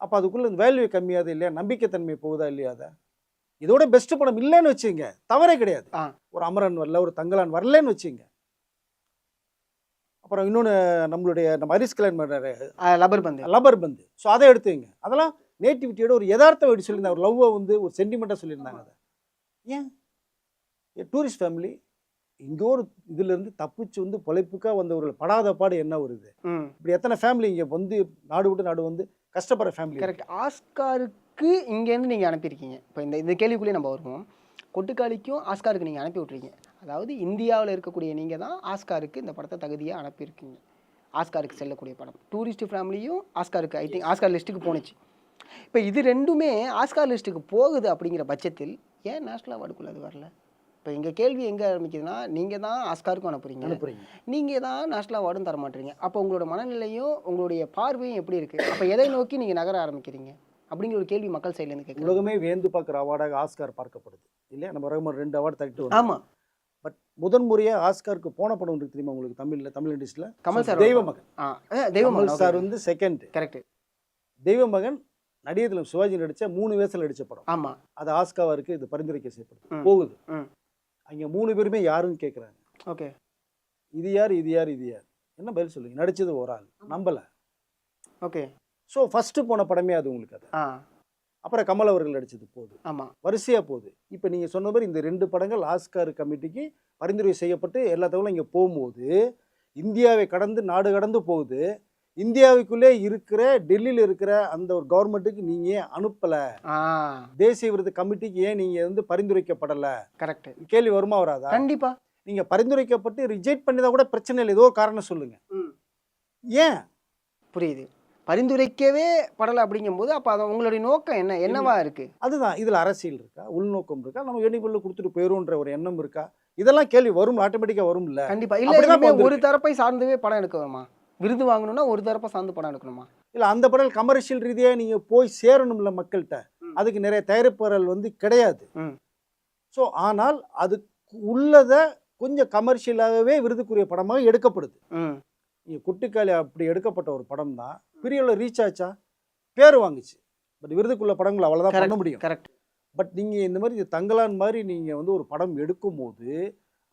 அப்போ அதுக்குள்ளே வேல்யூ கம்மியாது இல்லையா? நம்பிக்கைத்தன்மை போகுதா இல்லையா? அதை இதோட பெஸ்ட் படம் இல்லைன்னு வச்சுங்க, தவறே கிடையாது. ஒரு அமரன் வரல, ஒரு தங்கலான் வரலன்னு வச்சுங்க. அப்புறம் இன்னொன்று நம்ம ஹரிஸ் கல்யாண் லப்பர் பந்து. ஸோ அதை எடுத்துங்க. அதெல்லாம் நேட்டிவிட்டியோட ஒரு யதார்த்தம் எப்படி சொல்லியிருந்தாங்க, ஒரு லவ்வை வந்து ஒரு சென்டிமெண்ட்டாக சொல்லியிருந்தாங்க. அதை ஏன் டூரிஸ்ட் ஃபேமிலி இங்கே ஒரு இதுலேருந்து தப்பிச்சு வந்து பொழைப்புக்காக வந்தவர்கள் படாத பாடு என்ன வருது? இப்படி எத்தனை ஃபேமிலி இங்கே வந்து நாடு விட்டு நாடு வந்து கஷ்டப்படுற ஃபேமிலி. கரெக்ட். ஆஸ்காருக்கு இங்கேருந்து நீங்கள் அனுப்பியிருக்கீங்க. இப்போ இந்த கேள்விக்குள்ளேயே நம்ம வருவோம். கொட்டுக்காளிக்கும் ஆஸ்காருக்கு நீங்கள் அனுப்பி விட்ருக்கீங்க. அதாவது இந்தியாவில் இருக்கக்கூடிய நீங்கள் தான் ஆஸ்காருக்கு இந்த படத்தை தகுதியாக அனுப்பியிருக்கீங்க. ஆஸ்காருக்கு செல்லக்கூடிய படம். டூரிஸ்ட் ஃபேமிலியும் ஆஸ்காருக்கு ஐ திங்க் ஆஸ்கார் லிஸ்ட்டுக்கு போணுச்சு. இப்போ இது ரெண்டுமே ஆஸ்கார் லிஸ்ட்டுக்கு போகுது. அப்படிங்கிற பட்சத்தில் ஏன் நேஷ்னல் அவார்டுக்குள்ளே அது வரல? இப்போ எங்கள் கேள்வி எங்கே ஆரம்பிக்குதுன்னா, நீங்கள் தான் ஆஸ்காருக்கும் அனுப்புறீங்க, நீங்கள் தான் நேஷ்னல் அவார்டும் தர மாட்டீங்க. அப்போ உங்களோட மனநிலையும் உங்களுடைய பார்வையும் எப்படி இருக்குது? அப்போ எதை நோக்கி நீங்கள் நகர ஆரம்பிக்கிறீங்க அப்படிங்கிற ஒரு கேள்வி மக்கள் சைட்லேருந்து கேட்குது. உலகமே வேந்து பார்க்குற அவார்டாக ஆஸ்கார் பார்க்கப்படுது இல்லையா? நம்ம ரகுமான் 2 அவார்டு தட்டு. ஆமாம். பட் முதன் முறையாக ஆஸ்காருக்கு போன படம் இருக்கு தெரியுமா உங்களுக்கு? தமிழ் இண்டஸ்ட்ரியில் கமல் சார் தெய்வமகன். தெய்வமகன் சார் வந்து செகண்ட். கரெக்ட். தெய்வமகன் நடிகத்தில் சிவாஜி நடித்த 3 வயசில் நடித்த படம். ஆமாம். அது ஆஸ்காருக்கு இது பரிந்துரைக்க செய்யப்படுது போகுது. அங்கே 3 பேருமே யாருன்னு கேட்குறாங்க. ஓகே. இது யார் இது யார் இது யார் என்ன பதில் சொல்லுங்க? நடித்தது ஒரு ஆள், நம்பலை. ஓகே. ஸோ ஃபஸ்ட்டு போன படமே அது உங்களுக்கு. அது அப்புறம் கமல் அவர்கள் நடித்தது போகுது. ஆமாம். வரிசையாக போகுது. இப்போ நீங்கள் சொன்ன மாதிரி இந்த 2 படங்கள் ஆஸ்கார் கமிட்டிக்கு பரிந்துரை செய்யப்பட்டு எல்லா தகவலும் இங்கே போகும்போது இந்தியாவை கடந்து நாடு கடந்து போகுது. இந்தியாவுக்குள்ளே இருக்கிற டெல்லியில் இருக்கிற அந்த ஒரு கவர்மெண்ட்டுக்கு நீங்கள் ஏன் அனுப்பலை? தேசிய விருது கமிட்டிக்கு ஏன் நீங்கள் வந்து பரிந்துரைக்கப்படலை? கரெக்ட். கேள்வி வருமா வராதா? கண்டிப்பாக. நீங்கள் பரிந்துரைக்கப்பட்டு ரிஜெக்ட் பண்ணிதான் கூட பிரச்சனை இல்லை, ஏதோ காரணம் சொல்லுங்கள். ஏன்? புரியுது. பரிந்துரைக்கவே படலை அப்படிங்கும்போது அப்போ அது உங்களுடைய நோக்கம் என்னவா இருக்குது? அதுதான். இதில் அரசியல் இருக்கா, உள்நோக்கம் இருக்கா, நம்ம எண்ணிக்குள்ள கொடுத்துட்டு போயிடும்ன்ற ஒரு எண்ணம் இருக்கா? இதெல்லாம் கேள்வி வரும், ஆட்டோமேட்டிக்காக வரும். இல்லை கண்டிப்பாக. இல்லை ஒரு தரப்பை சார்ந்தவே படம் எடுக்கணுமா? விருது வாங்கணும்னா ஒரு தரப்பை சார்ந்து படம் எடுக்கணுமா? இல்லை அந்த படம் கமர்ஷியல் ரீதியாக நீங்கள் போய் சேரணும்ல மக்கள்கிட்ட. அதுக்கு நிறைய தயாரிப்பாளர்கள் வந்து கிடையாது. ஸோ ஆனால் அதுக்கு உள்ளதை கொஞ்சம் கமர்ஷியலாகவே விருதுக்குரிய படமாக எடுக்கப்படுது. நீங்கள் குட்டிக்காளி அப்படி எடுக்கப்பட்ட ஒரு படம் தான் பெரிய ரீச் ஆச்சா, பேர் வாங்குச்சு. பட் விருதுக்குள்ள படங்கள் அவ்வளோதான் பண்ண முடியும். கரெக்ட். பட் நீங்கள் இந்த மாதிரி தங்கலான் மாதிரி நீங்கள் வந்து ஒரு படம் எடுக்கும்போது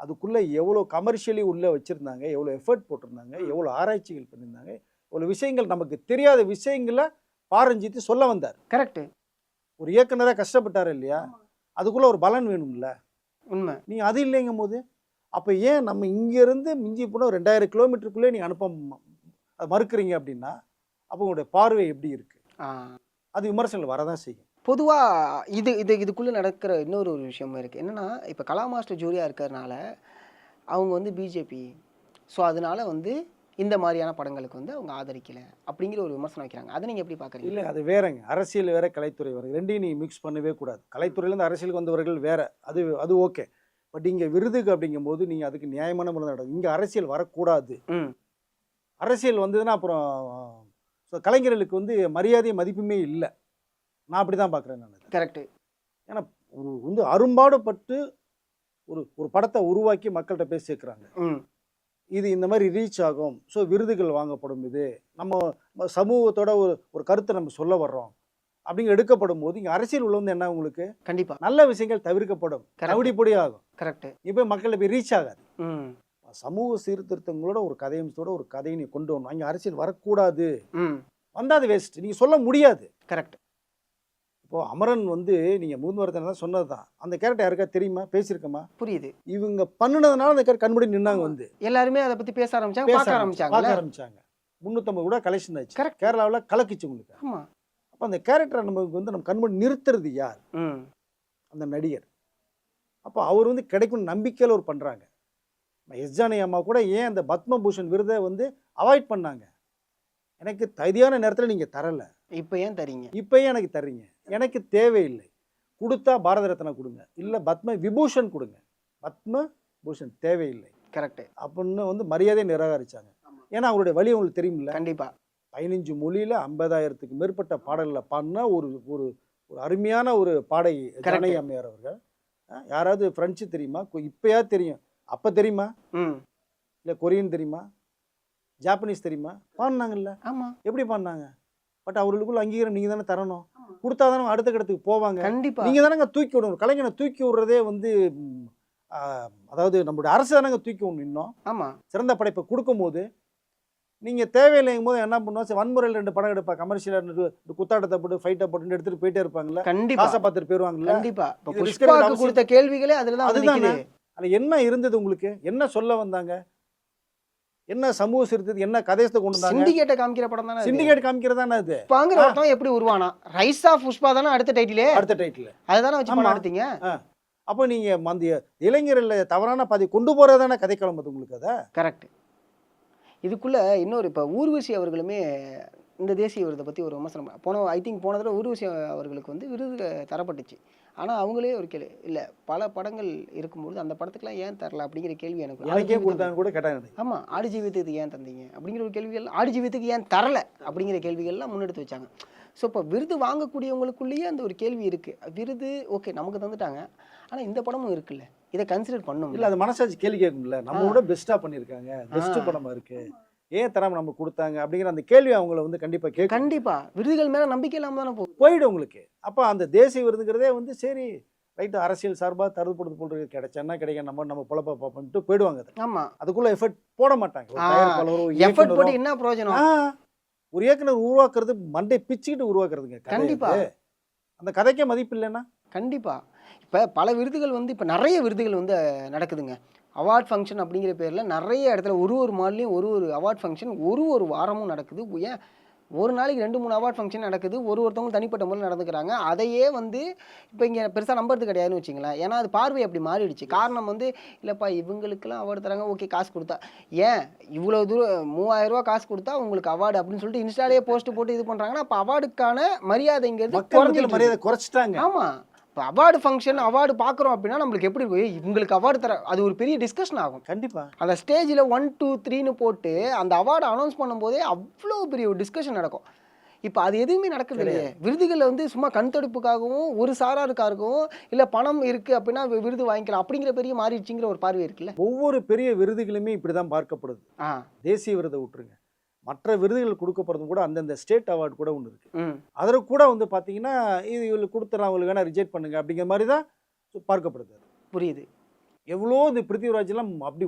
அதுக்குள்ளே எவ்வளோ கமர்ஷியலி உள்ளே வச்சுருந்தாங்க, எவ்வளோ எஃபர்ட் போட்டிருந்தாங்க, எவ்வளோ ஆராய்ச்சிகள் பண்ணியிருந்தாங்க, எவ்வளோ விஷயங்கள் நமக்கு தெரியாத விஷயங்களை பாரஞ்சித்து சொல்ல வந்தார். கரெக்டு. ஒரு இயக்குனராக கஷ்டப்பட்டார் இல்லையா? அதுக்குள்ளே ஒரு பலன் வேணும்ல. உண்மை. நீங்கள் அது இல்லைங்கும் போது அப்போ ஏன் நம்ம இங்கேருந்து மிஞ்சி போனால் 2000 கிலோமீட்டருக்குள்ளே நீங்கள் அனுப்ப மறுக்கிறீங்க அப்படின்னா அப்போ உங்களுடைய பார்வை எப்படி இருக்குது? அது விமர்சனங்கள் வரதான் செய்யும். பொதுவாக இதுக்குள்ளே நடக்கிற இன்னொரு விஷயமும் இருக்குது. என்னென்னா, இப்போ கலா மாஸ்டர் ஜூரியாக இருக்கிறதுனால அவங்க வந்து பிஜேபி, ஸோ அதனால வந்து இந்த மாதிரியான படங்களுக்கு வந்து அவங்க ஆதரிக்கலை அப்படிங்கிற ஒரு விமர்சனம் வைக்கிறாங்க. அதை நீங்கள் எப்படி பார்க்குறீங்க? இல்லை, அது வேறங்க. அரசியல் வேற, கலைத்துறை வேறு. ரெண்டையும் நீ மிக்ஸ் பண்ணவே கூடாது. கலைத்துறையிலேருந்து அரசியலுக்கு வந்தவர்கள் வேற, அது ஓகே. பட் இங்கே விருதுக்கு அப்படிங்கும்போது நீங்கள் அதுக்கு நியாயமான முறை நடக்கும். இங்கே அரசியல் வரக்கூடாது. அரசியல் வந்ததுன்னா அப்புறம் கலைஞர்களுக்கு வந்து மரியாதை மதிப்புமே இல்லை. நான் அப்படி தான் பார்க்குறேன் நான். கரெக்டு. ஏன்னா வந்து அரும்பாடுபட்டு ஒரு படத்தை உருவாக்கி மக்கள்கிட்ட பேசி சேர்க்குறாங்க. இது இந்த மாதிரி ரீச் ஆகும், ஸோ விருதுகள் வாங்கப்படும். இது நம்ம சமூகத்தோட ஒரு கருத்தை நம்ம சொல்ல வர்றோம் அப்படிங்க எடுக்கப்படும் போது இங்கே அரசியல் உள்ள வந்து என்ன உங்களுக்கு கண்டிப்பாக நல்ல விஷயங்கள் தவிர்க்கப்படும், கவடிப்பொடி ஆகும். கரெக்ட். இப்போ மக்களை போய் ரீச் ஆகாது. சமூக சீர்திருத்தங்களோட ஒரு கதையம்சத்தோட ஒரு கதையை நீ கொண்டு வரணும். அங்கே அரசியல் வரக்கூடாது. வந்தால் அது வேஸ்ட். நீங்கள் சொல்ல முடியாது. கரெக்ட். இப்போ அமரன் வந்து நீங்க மூன்றுவர்த்தனை தான் சொன்னதுதான். அந்த கேரக்டர் யாருக்கா தெரியுமா? பேசியிருக்கமா? புரியுது. இவங்க பண்ணுனதுனால அந்த கேரக்டர் கண்முடி நின்னாங்க வந்து. எல்லாருமே அதை பத்தி பேச ஆரம்பிச்சாங்க, பார்க்க ஆரம்பிச்சாங்க. பார்க்க ஆரம்பிச்சாங்க. 350 கூட கலெக்ஷன் ஆச்சு. கரெக்ட். கேரளாவில் கலக்கிச்சு உங்களுக்கு. ஆமா. அப்போ அந்த கேரக்டரை நமக்கு வந்து நம்ம கண்முடி நிறுத்துறது யார்? அந்த நடிகர். அப்போ அவர் வந்து கிடைக்கும் நம்பிக்கையில் ஒரு பண்ணுறாங்க. எஸ் ஜானகி அம்மா கூட ஏன் அந்த பத்மபூஷன் விருதை வந்து அவாய்ட் பண்ணாங்க? எனக்கு தகுதியான நேரத்தில் நீங்கள் தரலை, இப்போ ஏன் தரீங்க? இப்போ ஏன் எனக்கு தர்றீங்க? எனக்கு தேவையில்லை. கொடுத்தா பாரத ரத்னா கொடுங்க, இல்லை பத்ம விபூஷன் கொடுங்க, பத்ம பூஷன் தேவையில்லை. கரெக்ட். அப்படின்னு வந்து மரியாதையை நிராகரிச்சாங்க. ஏன்னா அவருடைய வழி உங்களுக்கு தெரியுமில்ல. கண்டிப்பா. 15 மொழியில் 50,000க்கு மேற்பட்ட பாடலில் பாடின ஒரு ஒரு ஒரு அருமையான ஒரு பாடகி ஜானகி அம்மையார் அவர்கள். யாராவது ஃப்ரெஞ்சு தெரியுமா? இப்போயா தெரியும், அப்போ தெரியுமா? இல்லை கொரியன் தெரியுமா? ஜாப்பனீஸ் தெரியுமா? பாடினாங்கல்ல. ஆமாம். எப்படி பாடினாங்க? பட் அவர்களுக்குள்ள அங்கீகாரம் நீங்கள் தானே தரணும். கொடுத்தா தானே அடுத்த கட்டத்துக்கு போவாங்க. கண்டிப்பா. நீங்கள் தானேங்க தூக்கி விடணும். கலைஞனை தூக்கி விடுறதே வந்து அதாவது நம்மளுடைய அரசு தானங்க தூக்கி விடணும். இன்னும் ஆமாம், சிறந்த படைப்பை கொடுக்கும்போது நீங்கள் தேவையில்லைங்கும் போது என்ன பண்ணுவோம்? வன்முறையில் 2 படம் எடுப்பா, கமர்ஷியலாக குத்தாட்டத்தை போட்டு ஃபைட்டை போட்டு எடுத்துகிட்டு போயிட்டே இருப்பாங்கல்ல. கண்டிப்பா. காசை பார்த்துட்டு போயிடுவாங்கல்ல. கண்டிப்பா. இது புஷ்பாவுக்கு கொடுத்த கேள்விகளே அதில் தான் அதுதானே. நிக்குது. அதில் என்ன இருந்தது உங்களுக்கு? என்ன சொல்ல வந்தாங்க? என்ன சமூக சீர்திருத்தம், என்ன கதையத்தை கொண்டு வந்தாங்க? சிண்டிகேட்டை காமிக்கிற படம் தானே. சிண்டிகேட் காமிக்கிறதானே அது. புஷ்பாங்கிற ஒருத்தன் எப்படி உருவானா? ரைஸ் ஆஃப் புஷ்பா தானே அடுத்த டைட்டிலே. அடுத்த டைட்டில் அதுதானே வச்சு படம் எடுத்தீங்க. அப்போ நீங்கள் அந்த இளைஞரில் தவறான பாதை கொண்டு போகிறதானே கதை கிளம்புது உங்களுக்கு. அதை கரெக்ட். இதுக்குள்ள இன்னொரு இப்போ ஊர்வசி அவர்களுமே இந்த தேசிய விருதை பற்றி ஒரு விமர்சனம் ஐ திங்க் போன தடவை ஊர்வசி அவர்களுக்கு வந்து விருது தரப்பட்டுச்சு. ஆனால் அவங்களே ஒரு கேள்வி, இல்லை பல படங்கள் இருக்கும்போது அந்த படத்துக்குலாம் ஏன் தரல அப்படிங்கிற கேள்வி எனக்கே கொடுத்தாங்க கூட கேட்டாங்க. ஆமாம், ஆடு ஜீவியத்துக்கு ஏன் தந்தீங்க அப்படிங்கிற ஒரு கேள்விகள், ஆடு ஜீவியத்துக்கு ஏன் தரலை அப்படிங்கிற கேள்விகள்லாம் முன்னெடுத்து வச்சாங்க. ஸோ இப்போ விருது வாங்கக்கூடியவங்களுக்குள்ளேயே அந்த ஒரு கேள்வி இருக்குது. விருது ஓகே நமக்கு தந்துட்டாங்க, ஆனால் இந்த படமும் இருக்குல்ல, இதை கன்சிடர் பண்ணும். இல்லை, அது மனசாட்சி கேள்வி கேட்கும்ல. நம்ம கூட பெஸ்ட்டாக பண்ணியிருக்காங்க, பெஸ்ட்டு படமாக இருக்குது, ஏன் தராமல் நம்ம கொடுத்தாங்க அப்படிங்கிற அந்த கேள்வி அவங்கள வந்து கண்டிப்பாக கேட்கும். கண்டிப்பாக விருதுகள் மேலே நம்பிக்கை இல்லாமல் தானே போயிடும் உங்களுக்கு. அப்போ அந்த தேசிய விருதுங்கிறதே வந்து சரி ரைட்டு, அரசியல் சார்பாக தருதுப்படுது போல் கிடைச்சா கிடைக்க நம்ம பொழப்ப பார்ப்போம்ட்டு போயிடுவாங்க. ஆமாம், அதுக்குள்ளே எஃபர்ட் போட மாட்டாங்க. எஃபர்ட் போட்டு என்ன பிரயோஜனம்? ஒரு இயக்குனர் உருவாக்குறது மண்டை பிச்சுக்கிட்டு உருவாக்குறதுங்க. கண்டிப்பாக அந்த கதைக்கே மதிப்பு இல்லைன்னா கண்டிப்பாக. இப்போ பல விருதுகள் வந்து இப்போ நிறைய விருதுகள் வந்து நடக்குதுங்க. அவார்ட் ஃபங்க்ஷன் அப்படிங்கிற பேரில் நிறைய இடத்துல ஒரு மால்லையும் ஒரு அவார்ட் ஃபங்க்ஷன் ஒரு வாரமும் நடக்குது. ஏன் ஒரு நாளைக்கு 2-3 அவார்ட் ஃபங்க்ஷன் நடக்குது. ஒருத்தவங்க தனிப்பட்ட முறையில் நடந்துக்கிறாங்க. அதையே வந்து இப்போ இங்கே பெருசாக நம்புறது கிடையாதுன்னு வச்சிங்களேன். ஏன்னா அது பார்வை அப்படி மாறிடுச்சு. காரணம் வந்து இல்லைப்பா இவங்களுக்கெல்லாம் அவார்டு தராங்க, ஓகே காசு கொடுத்தா ஏன் இவ்வளோ தூரம் 3000 ரூபா காசு கொடுத்தா உங்களுக்கு அவார்டு அப்படின்னு சொல்லிட்டு இன்ஸ்டாலேயே போஸ்ட் போட்டு இது பண்ணுறாங்கன்னா அப்போ அவார்டுக்கான மரியாதைங்கிறது மரியாதை குறைச்சிட்டாங்க. ஆமாம், இப்போ அவார்டு ஃபங்க்ஷன் அவார்டு பார்க்குறோம் அப்படின்னா நம்மளுக்கு எப்படி இருக்கும்? இவங்களுக்கு அவார்டு தர அது ஒரு பெரிய டிஸ்கஷன் ஆகும். கண்டிப்பாக அந்த ஸ்டேஜில் 1 2 3ன்னு போட்டு அந்த அவார்டு அனௌன்ஸ் பண்ணும்போதே அவ்வளோ பெரிய ஒரு டிஸ்கஷன் நடக்கும். இப்போ அது எதுவுமே நடக்குது இல்லையே. விருதுகளில் வந்து சும்மா கண் தடுப்புக்காகவும் ஒரு சாராருக்காகவும் இல்லை பணம் இருக்குது அப்படின்னா விருது வாங்கிக்கலாம் அப்படிங்கிற பெரிய மாறிடுச்சுங்கிற ஒரு பார்வை இருக்குல்ல. ஒவ்வொரு பெரிய விருதுகளுமே இப்படி தான் பார்க்கப்படுது. தேசிய விருதை விட்டுருங்க, மற்ற விருதுகள் கொடுக்கப்படுறதும் கூட அந்தந்த ஸ்டேட் அவார்டு கூட ஒன்று இருக்குது. அதில் கூட வந்து பார்த்தீங்கன்னா இது இவங்களுக்கு கொடுத்துறேன், அவங்களுக்கு வேணால் ரிஜெக்ட் பண்ணுங்க அப்படிங்கிற மாதிரி தான் பார்க்கப்படுது. புரியுது. எவ்வளோ இந்த பிருத்திவிராஜெல்லாம் அப்படி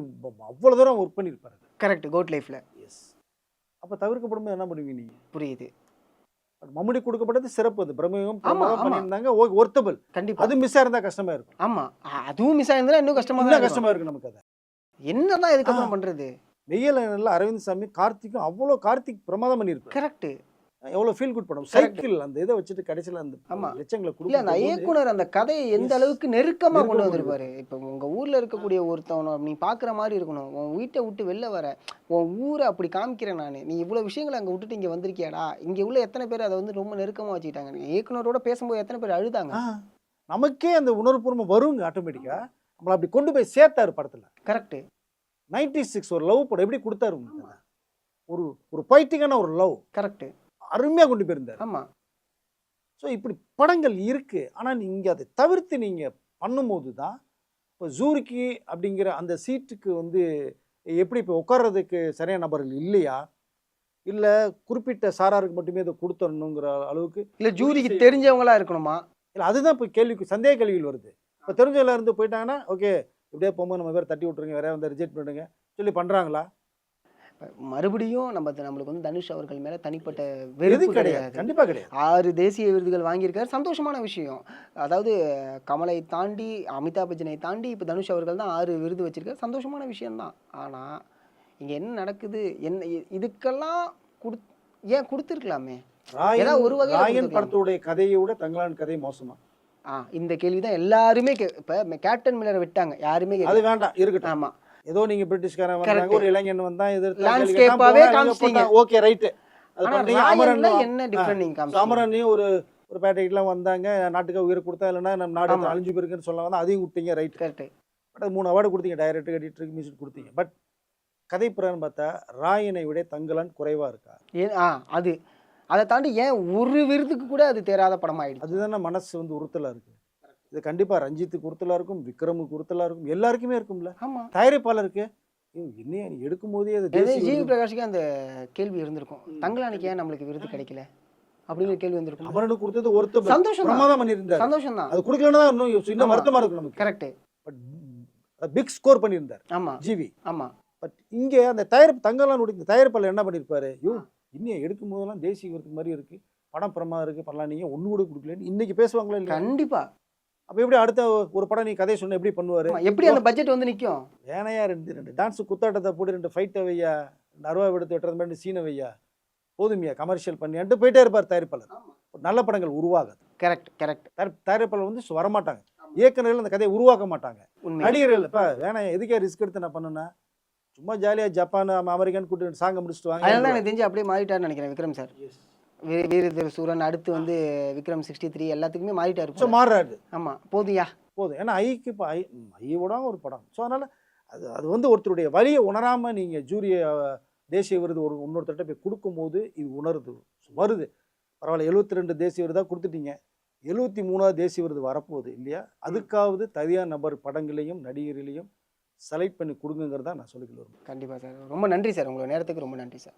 அவ்வளோ தூரம் ஒர்க் பண்ணியிருப்பாரு. கரெக்ட், கோட் லைஃப்பில். எஸ். அப்போ தவிர்க்கப்படும்போது என்ன பண்ணுவீங்க நீங்கள்? புரியுது. மம்முடி கொடுக்கப்பட்டது சிறப்பு, அது பிரமேகம் பண்ணியிருந்தாங்க, ஒர்த்தபிள். கண்டிப்பாக அது மிஸ் ஆயிருந்தா கஷ்டமாக இருக்கும். ஆமாம், அதுவும் மிஸ் ஆயிருந்தா இன்னும் கஷ்டமாக இருக்கு நமக்கு. அதை என்னதான் இதுக்கப்புறம் பண்ணுறது? வெயில் அரவிந்த் சாமி கார்த்திக்கும் அவ்வளோ கார்த்திக் பிரமாதம் பண்ணியிருப்பாரு. கரெக்ட். எவ்வளோ ஃபீல் குட் படம். சைக்கிள் அந்த இதை வச்சுட்டு கடைசியில் அந்த லட்சங்களை கொடுக்கல. அந்த இயக்குனர் அந்த கதையை எந்த அளவுக்கு நெருக்கமாக கொண்டு வந்திருப்பாரு. இப்போ உங்கள் ஊரில் இருக்கக்கூடிய ஒருத்தவனை நீ பார்க்குற மாதிரி இருக்கணும். உன் வீட்டை விட்டு வெளில வர, உன் ஊரை அப்படி காமிக்கிறேன் நான், நீ இவ்வளோ விஷயங்களை அங்கே விட்டுட்டு இங்கே வந்திருக்கியாடா, இங்கே உள்ள எத்தனை பேர் அதை வந்து ரொம்ப நெருக்கமாக வச்சுக்கிட்டாங்க. இயக்குனரோட பேசும்போது எத்தனை பேர் அழுதாங்க. நமக்கே அந்த உணர்வுபூர்வம் வருங்க ஆட்டோமேட்டிக்காக. நம்மளை அப்படி கொண்டு போய் சேர்த்தாரு படத்தில். கரெக்ட். 96 ஒரு லவ் படம் எப்படி கொடுத்தாரு உங்களுக்கு? ஒரு பொய்ட்டிக்கான ஒரு லவ். கரெக்ட். அருமையாக கொண்டு போயிருந்தார். ஆமாம். ஸோ இப்படி படங்கள் இருக்குது. ஆனால் நீங்கள் அதை தவிர்த்து நீங்கள் பண்ணும்போது தான் இப்போ ஜூரிக்கு அப்படிங்கிற அந்த சீட்டுக்கு வந்து எப்படி இப்போ உட்கார்றதுக்கு சரியான நபர்கள் இல்லையா, இல்லை குறிப்பிட்ட சாராருக்கு மட்டுமே அதை கொடுத்தரணுங்கிற அளவுக்கு, இல்லை ஜூரிக்கு தெரிஞ்சவங்களா இருக்கணுமா? இல்லை அதுதான் இப்போ சந்தேக கேள்விகள் வருது. இப்போ தெரிஞ்சவங்களா இருந்து போயிட்டாங்கன்னா ஓகே, இப்படியே போகும்போது நம்ம பேர் தட்டி விட்ருங்க, வேற வந்து ரிஜெக்ட் பண்ணுங்க சொல்லி பண்ணுறாங்களா? மறுபடியும் நம்மளுக்கு வந்து தனுஷ் அவர்கள் மேல தனிப்பட்ட எது வெறுப்பு கிடையாது, கிடையாது. கண்டிப்பா கிடையாது. 6 தேசிய விருதுகள் வாங்கியிருக்காரு, சந்தோஷமான விஷயம். அதாவது கமலை தாண்டி, அமிதாப் பச்சனை தாண்டி இப்போ தனுஷ் அவர்கள் தான் 6 விருது வச்சிருக்காரு, சந்தோஷமான விஷயம்தான். ஆனா இங்க என்ன நடக்குது, என்ன இதுக்கெல்லாம் ஏன் கொடுத்துருக்கலாமே, ஏதாவது ஒரு வகையில் ராயன் கொடுத்துருக்கலாம். படத்துடைய கதையை விட தங்கலான் கதை மோசமா? இந்த கேள்விதான் எல்லாருமே இப்போ கேப்டன் மில்லரை விட்டாங்க, யாருமே அது வேண்டாம், இருக்கட்டும். ஆமா, ஏதோ நீங்க பிரிட்டிஷ்காரன் Correct. வந்தாங்க, ஒரு இளைஞன் வந்தான், எதிர்த்து Landscape-ஆவே காமிச்சிட்டீங்க. Okay right. அது ஆனா பண்றீங்க. ராயன்ல அமரன் என்ன டிஃபரெண்ட் நீங்க காமிச்சீங்க? அமரனையும் ஒரு பேட்டைக்கெல்லாம் வந்தாங்க, நாட்டுக்கு உயிர் கொடுத்தா, இல்லைன்னா நம்ம நாடு ஆமா. அழிஞ்சு போயிருக்குன்னு சொல்ல வந்தா அதையும் விட்டீங்க, ரைட். கரெக்ட். பட் அது 3 அவார்டு கொடுத்தீங்க, டைரக்டர், எடிட்டருக்கு, மியூசிக் கொடுத்தீங்க. பட் கதை பிரகாரம் பார்த்தா ராயனை விட தங்கலான் குறைவா இருக்கா? அது அதை தாண்டி ஏன் ஒரு விருதுக்கு கூட அது தேராத படம் ஆயிடுச்சு. அதுதானே மனசு வந்து உறுத்தலா இருக்கு. இது கண்டிப்பா ரஞ்சித்துக்கு உறுத்தலா இருக்கும், விக்ரமுக்கு உறுத்தலா இருக்கும், எல்லாருக்குமே இருக்கும்ல. ஆமா, தயாரிப்பாளருக்கு என்னையா நீ எடுக்கும் போதே அது ஜிவி தேசிய பிரகாஷுக்கு அந்த கேள்வி இருந்திருக்கும், தங்கலானுக்கு ஏன் நம்மளுக்கு விருது கிடைக்கல அப்படிங்கிற கேள்வி வந்திருக்கும். அமரனுக்கு கொடுத்தது ஒருத்தர் சந்தோஷம் தான், பிரமாதம் பண்ணியிருந்தார். சந்தோஷம் தான். அது கொடுக்கலன்னா இன்னும் ஆமா. வருத்தமா இருக்கும் நமக்கு. கரெக்ட். பட் பிக் ஸ்கோர் பண்ணியிருந்தார் ஆமா ஜிவி. ஆமா, பட் இங்கே அந்த தயாரிப்பு தங்கலானுடைய தயாரிப்பாளர் என்ன பண்ணியிருப்பாரு, இன்னும் எடுக்கும் போதெல்லாம் தேசிய விருது மாதிரி இருக்கு, படம் பிரமாதம் இருக்கு, பண்ணலாம், நீங்க ஒண்ணு கூட கொடுக்கலன்னு இன்னைக்கு பேசுவாங்களா இல்லையா? கண்டிப்பா. அப்ப எப்படி அடுத்த ஒரு படம் நீ கதை சொன்ன எப்படி பண்ணுவாரு? ஆமா, எப்படி அந்த பட்ஜெட் வந்து நிக்கும்? வேணையா ரெண்டு டான்ஸ் குத்தாட்டத்தை போட்டு 2 ஃபைட்டை வையா, 2 அருவா எடுத்து வெட்டுறது மாதிரி சீனை வையா, போதுமையா கமர்ஷியல் பண்ணிட்டு போயிட்டே இருப்பார் தயாரிப்பாளர். நல்ல படங்கள் உருவாகாது. Correct correct. தயாரிப்பாளர் வந்து வரமாட்டாங்க, இயக்குநர்கள் அந்த கதையை உருவாக்க மாட்டாங்க. உண்மை. நடிகர்கள் இப்ப வேணாம் எதுக்கே ரிஸ்க் எடுத்து நான் பண்ணுனா, சும்மா ஜாலியா ஜப்பான் அமெரிக்கன் கூட்டு சாங்க முடிச்சுட்டு அதனால வாங்க. எனக்கு தெரிஞ்சு அப்படியே மாறிட்டாருன்னு நினைக்கிறேன் விக்ரம் சார். வீரதீர சூரன், அடுத்து வந்து விக்ரம் 63, எல்லாத்துக்குமே மாறிட்டாரு போல. மாறுறாரு. ஆமா, போதுயா போதும். ஏன்னா ஐக்கு இப்போ ஐயோட ஒரு படம். ஸோ அதனால அது வந்து ஒருத்தருடைய வலியை உணராம நீங்க ஜூரிய தேசிய விருது இன்னொருத்தர்கிட்ட போய் கொடுக்கும்போது இது உணருது, வருது. பரவாயில்ல, 72 தேசிய விருதாக கொடுத்துட்டீங்க, 73வது தேசிய விருது வரப்போகுது இல்லையா? அதுக்காவது தனியார் நபர் படங்களையும் நடிகர்களையும் செலக்ட் பண்ணி கொடுங்கிறதா நான் சொல்லிக்கொள்ள விரும்புகிறேன். கண்டிப்பா சார். ரொம்ப நன்றி சார், உங்களோட நேரத்துக்கு ரொம்ப நன்றி சார்.